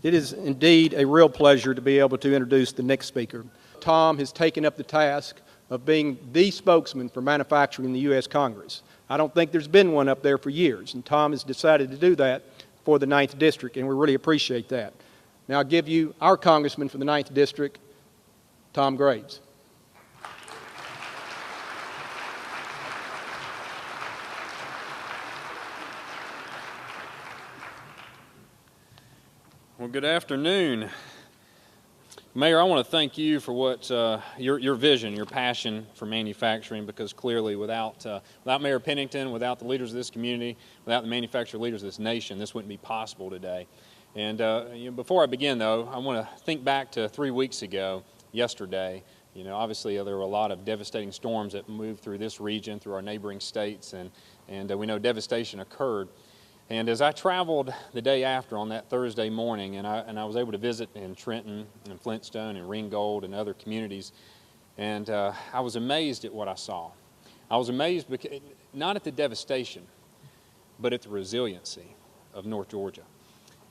It is indeed a real pleasure to be able to introduce the next speaker. Tom has taken up the task of being the spokesman for manufacturing in the U.S. Congress. I don't think there's been one up there for years, and Tom has decided to do that for the 9th District, and we really appreciate that. Now I'll give you our Congressman for the 9th District, Tom Graves. Well, good afternoon. Mayor, I want to thank you for what your vision, your passion for manufacturing, because clearly without Mayor Pennington, without the leaders of this community, without the manufacturing leaders of this nation, this wouldn't be possible today. And before I begin, though, I want to think back to 3 weeks ago, yesterday. Obviously there were a lot of devastating storms that moved through this region, through our neighboring states, and we know devastation occurred. And as I traveled the day after on that Thursday morning, and I was able to visit in Trenton and Flintstone and Ringgold and other communities, and I was amazed at what I saw. I was amazed because, not at the devastation, but at the resiliency of North Georgia.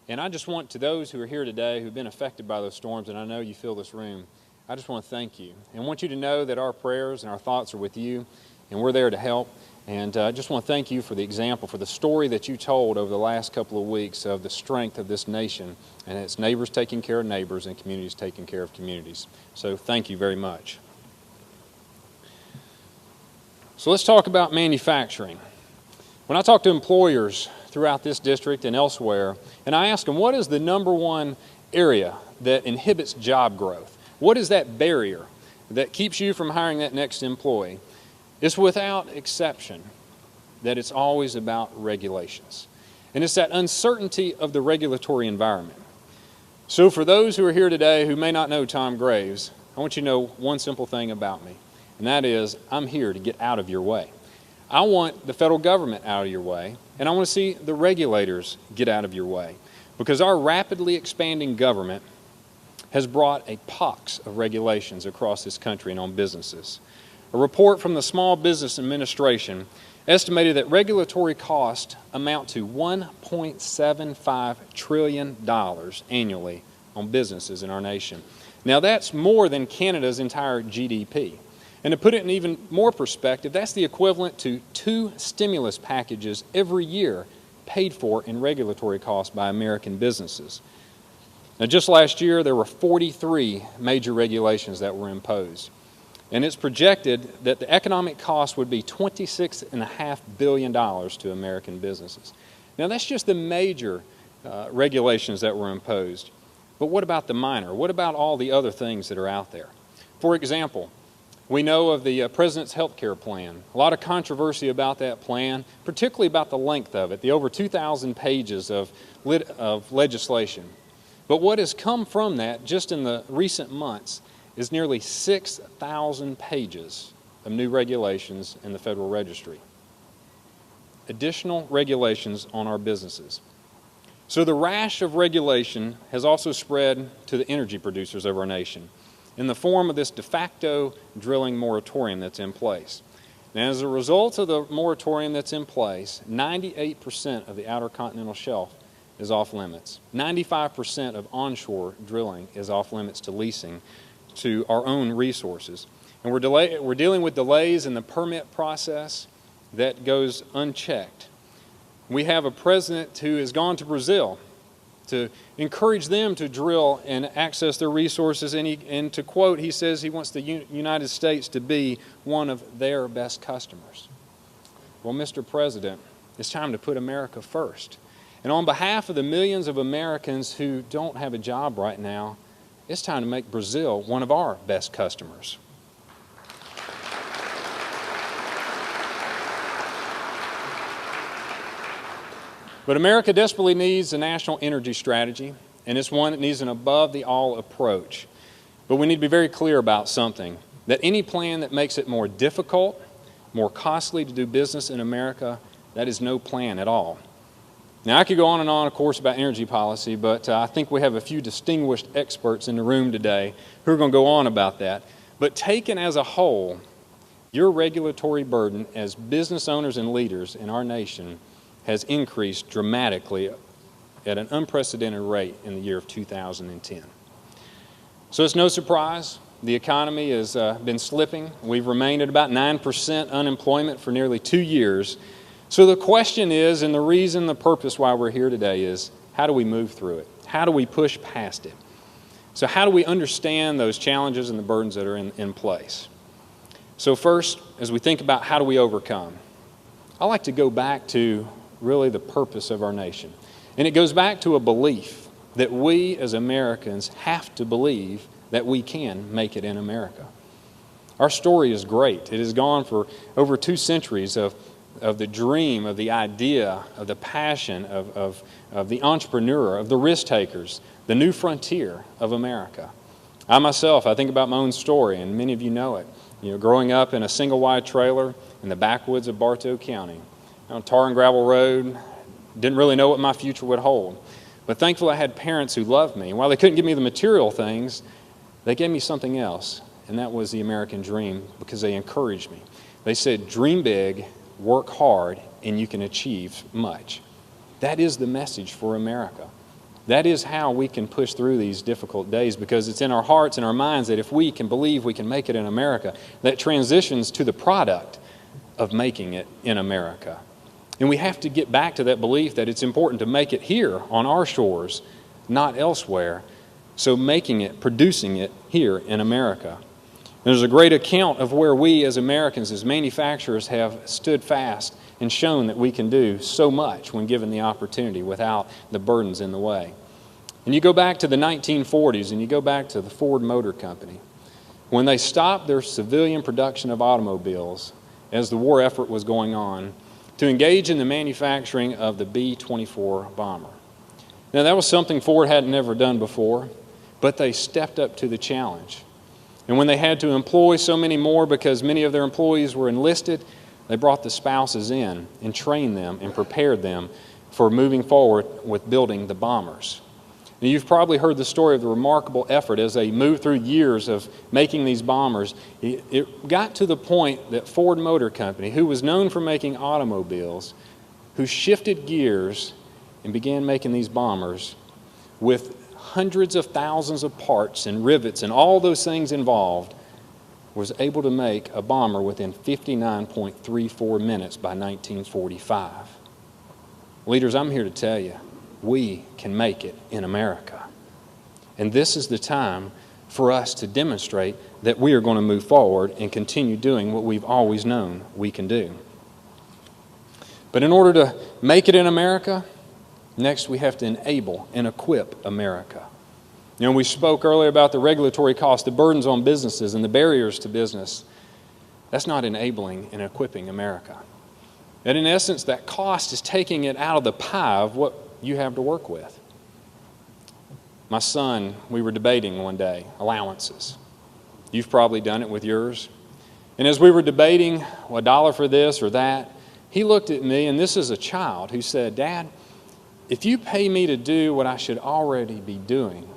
And I just want, to those who are here today who've been affected by those storms, and I know you fill this room, I just want to thank you. And I want you to know that our prayers and our thoughts are with you, and we're there to help. And I just want to thank you for the example, for the story that you told over the last couple of weeks of the strength of this nation and its neighbors taking care of neighbors and communities taking care of communities. So thank you very much. So let's talk about manufacturing. When I talk to employers throughout this district and elsewhere, and I ask them, what is the #1 area that inhibits job growth? What is that barrier that keeps you from hiring that next employee? It's without exception that it's always about regulations. And it's that uncertainty of the regulatory environment. So for those who are here today who may not know Tom Graves, I want you to know one simple thing about me, and that is I'm here to get out of your way. I want the federal government out of your way, and I want to see the regulators get out of your way, because our rapidly expanding government has brought a pox of regulations across this country and on businesses. A report from the Small Business Administration estimated that regulatory costs amount to $1.75 trillion annually on businesses in our nation. Now that's more than Canada's entire GDP. And to put it in even more perspective, that's the equivalent to 2 stimulus packages every year paid for in regulatory costs by American businesses. Now just last year there were 43 major regulations that were imposed. And it's projected that the economic cost would be $26.5 billion to American businesses. Now that's just the major regulations that were imposed. But what about the minor? What about all the other things that are out there? For example, we know of the President's Health Care Plan. A lot of controversy about that plan, particularly about the length of it, the over 2,000 pages of legislation. But what has come from that just in the recent months is nearly 6,000 pages of new regulations in the Federal Registry. Additional regulations on our businesses. So the rash of regulation has also spread to the energy producers of our nation in the form of this de facto drilling moratorium that's in place. Now, as a result of the moratorium that's in place, 98% of the Outer Continental Shelf is off limits. 95% of onshore drilling is off limits to leasing to our own resources. And we're dealing with delays in the permit process that goes unchecked. We have a president who has gone to Brazil to encourage them to drill and access their resources, and to quote, he says he wants the United States to be one of their best customers. Well, Mr. President, it's time to put America first. And on behalf of the millions of Americans who don't have a job right now, it's time to make Brazil one of our best customers. But America desperately needs a national energy strategy, and it's one that needs an above-the-all approach. But we need to be very clear about something, that any plan that makes it more difficult, more costly to do business in America, that is no plan at all. Now, I could go on and on, of course, about energy policy, but I think we have a few distinguished experts in the room today who are going to go on about that. But taken as a whole, your regulatory burden as business owners and leaders in our nation has increased dramatically at an unprecedented rate in the year of 2010. So it's no surprise the economy has been slipping. We've remained at about 9% unemployment for nearly 2 years. So the question is, and the reason, the purpose why we're here today is, how do we move through it? How do we push past it? So how do we understand those challenges and the burdens that are in place? So first, as we think about how do we overcome, I like to go back to really the purpose of our nation. And it goes back to a belief that we as Americans have to believe that we can make it in America. Our story is great. It has gone for over 2 centuries of the dream, of the idea, of the passion, of the entrepreneur, of the risk takers, the new frontier of America. I myself, I think about my own story, and many of you know it. Growing up in a single-wide trailer in the backwoods of Bartow County, on tar and gravel road, didn't really know what my future would hold. But thankfully I had parents who loved me. And while they couldn't give me the material things, they gave me something else, and that was the American dream, because they encouraged me. They said, dream big, work hard, and you can achieve much. That is the message for America. That is how we can push through these difficult days, because it's in our hearts and our minds that if we can believe we can make it in America, that transitions to the product of making it in America. And we have to get back to that belief that it's important to make it here on our shores, not elsewhere. So making it, producing it here in America. There's a great account of where we as Americans, as manufacturers, have stood fast and shown that we can do so much when given the opportunity without the burdens in the way. And you go back to the 1940s and you go back to the Ford Motor Company. When they stopped their civilian production of automobiles as the war effort was going on to engage in the manufacturing of the B-24 bomber. Now that was something Ford had never done before, but they stepped up to the challenge. And when they had to employ so many more because many of their employees were enlisted, they brought the spouses in and trained them and prepared them for moving forward with building the bombers. Now, you've probably heard the story of the remarkable effort as they moved through years of making these bombers. It got to the point that Ford Motor Company, who was known for making automobiles, who shifted gears and began making these bombers with hundreds of thousands of parts and rivets and all those things involved, was able to make a bomber within 59.34 minutes by 1945. Leaders, I'm here to tell you, we can make it in America. And this is the time for us to demonstrate that we are going to move forward and continue doing what we've always known we can do. But in order to make it in America, next we have to enable and equip America. We spoke earlier about the regulatory costs, the burdens on businesses and the barriers to business. That's not enabling and equipping America. And in essence, that cost is taking it out of the pie of what you have to work with. My son, we were debating one day, allowances. You've probably done it with yours. And as we were debating $1 for this or that, he looked at me, and this is a child, who said, "Dad, if you pay me to do what I should already be doing,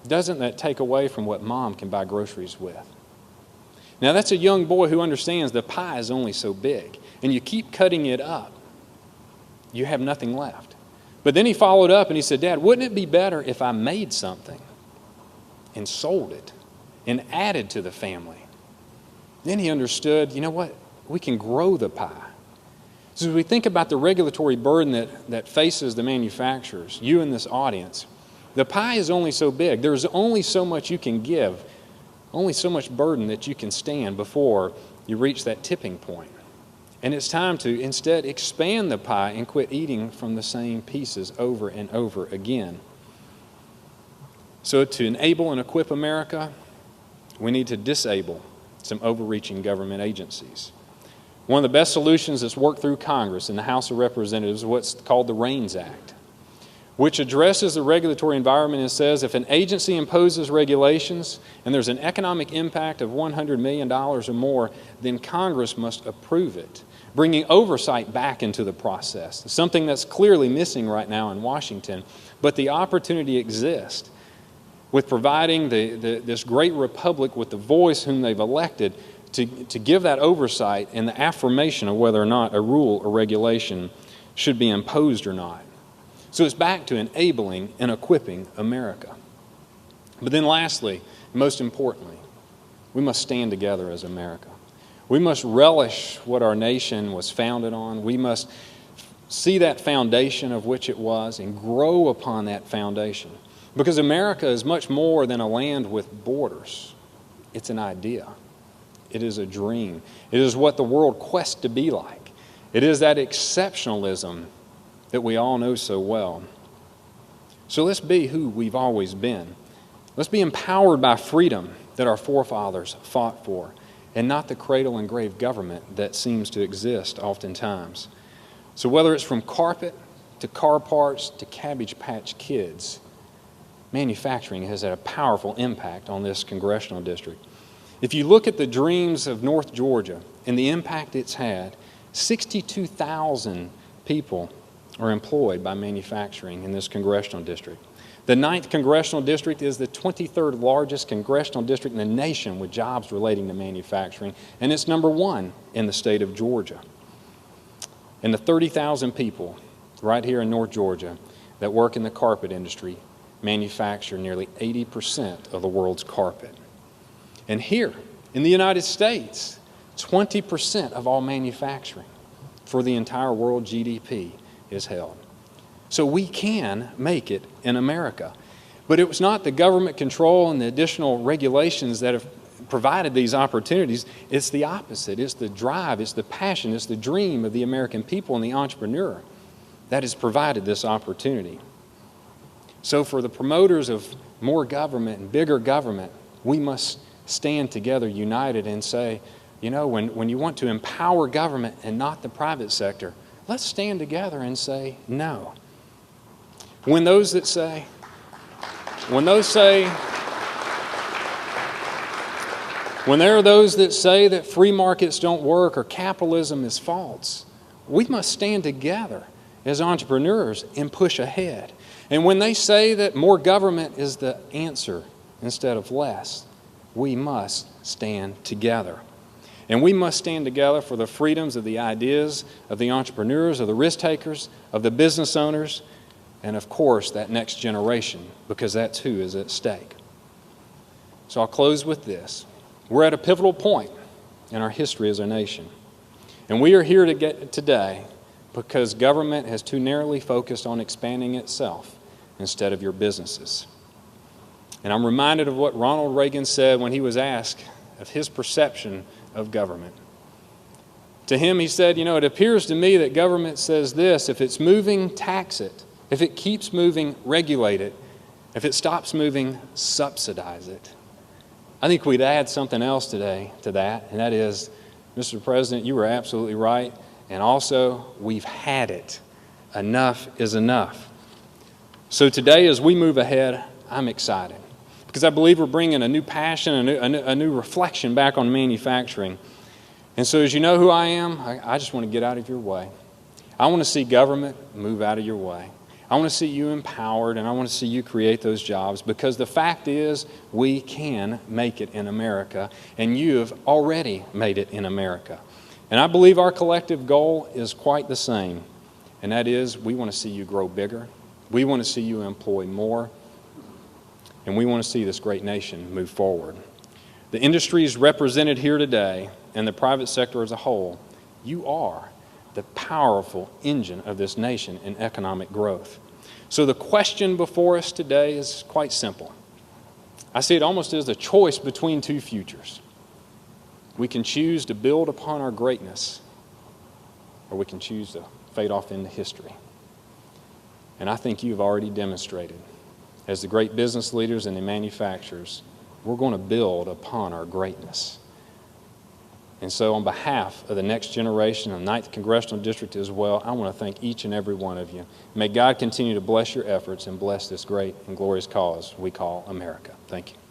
doesn't that take away from what Mom can buy groceries with?" Now that's a young boy who understands the pie is only so big, and you keep cutting it up, you have nothing left. But then he followed up and he said, "Dad, wouldn't it be better if I made something and sold it and added to the family?" Then he understood, you know what, we can grow the pie. So as we think about the regulatory burden that faces the manufacturers, you in this audience, the pie is only so big. There's only so much you can give, only so much burden that you can stand before you reach that tipping point. And it's time to instead expand the pie and quit eating from the same pieces over and over again. So to enable and equip America, we need to disable some overreaching government agencies. One of the best solutions that's worked through Congress and the House of Representatives is what's called the REINS Act, which addresses the regulatory environment and says if an agency imposes regulations and there's an economic impact of $100 million or more, then Congress must approve it, bringing oversight back into the process, something that's clearly missing right now in Washington. But the opportunity exists with providing this great republic with the voice whom they've elected to give that oversight and the affirmation of whether or not a rule or regulation should be imposed or not. So it's back to enabling and equipping America. But then lastly, most importantly, we must stand together as America. We must relish what our nation was founded on. We must see that foundation of which it was and grow upon that foundation. Because America is much more than a land with borders. It's an idea. It is a dream. It is what the world quests to be like. It is that exceptionalism that we all know so well. So let's be who we've always been. Let's be empowered by freedom that our forefathers fought for, and not the cradle and grave government that seems to exist oftentimes. So whether it's from carpet to car parts to Cabbage Patch Kids, manufacturing has had a powerful impact on this congressional district. If you look at the dreams of North Georgia and the impact it's had, 62,000 people are employed by manufacturing in this congressional district. The 9th Congressional District is the 23rd largest congressional district in the nation with jobs relating to manufacturing, and it's number 1 in the state of Georgia. And the 30,000 people right here in North Georgia that work in the carpet industry manufacture nearly 80% of the world's carpet. And here in the United States, 20% of all manufacturing for the entire world GDP is held. So we can make it in America. But it was not the government control and the additional regulations that have provided these opportunities. It's the opposite. It's the drive, it's the passion, it's the dream of the American people and the entrepreneur that has provided this opportunity. So for the promoters of more government and bigger government, we must stand together united and say, you know, when you want to empower government and not the private sector, let's stand together and say no. When there are those that say that free markets don't work or capitalism is false, we must stand together as entrepreneurs and push ahead. And when they say that more government is the answer instead of less, we must stand together. And we must stand together for the freedoms of the ideas, of the entrepreneurs, of the risk takers, of the business owners, and of course that next generation, because that's who is at stake. So I'll close with this. We're at a pivotal point in our history as a nation. And we are here today because government has too narrowly focused on expanding itself instead of your businesses. And I'm reminded of what Ronald Reagan said when he was asked of his perception of government. To him, he said, you know, it appears to me that government says this: if it's moving, tax it. If it keeps moving, regulate it. If it stops moving, subsidize it. I think we'd add something else today to that, and that is, Mr. President, you were absolutely right, and also, we've had it. Enough is enough. So today, as we move ahead, I'm excited, because I believe we're bringing a new passion, a new reflection back on manufacturing. And so as you know who I am, I just want to get out of your way. I want to see government move out of your way. I want to see you empowered, and I want to see you create those jobs, because the fact is we can make it in America, and you have already made it in America. And I believe our collective goal is quite the same, and that is we want to see you grow bigger, we want to see you employ more, and we want to see this great nation move forward. The industries represented here today and the private sector as a whole, you are the powerful engine of this nation in economic growth. So the question before us today is quite simple. I see it almost as a choice between two futures. We can choose to build upon our greatness, or we can choose to fade off into history. And I think you've already demonstrated, as the great business leaders and the manufacturers, we're going to build upon our greatness. And so on behalf of the next generation of the 9th Congressional District as well, I want to thank each and every one of you. May God continue to bless your efforts and bless this great and glorious cause we call America. Thank you.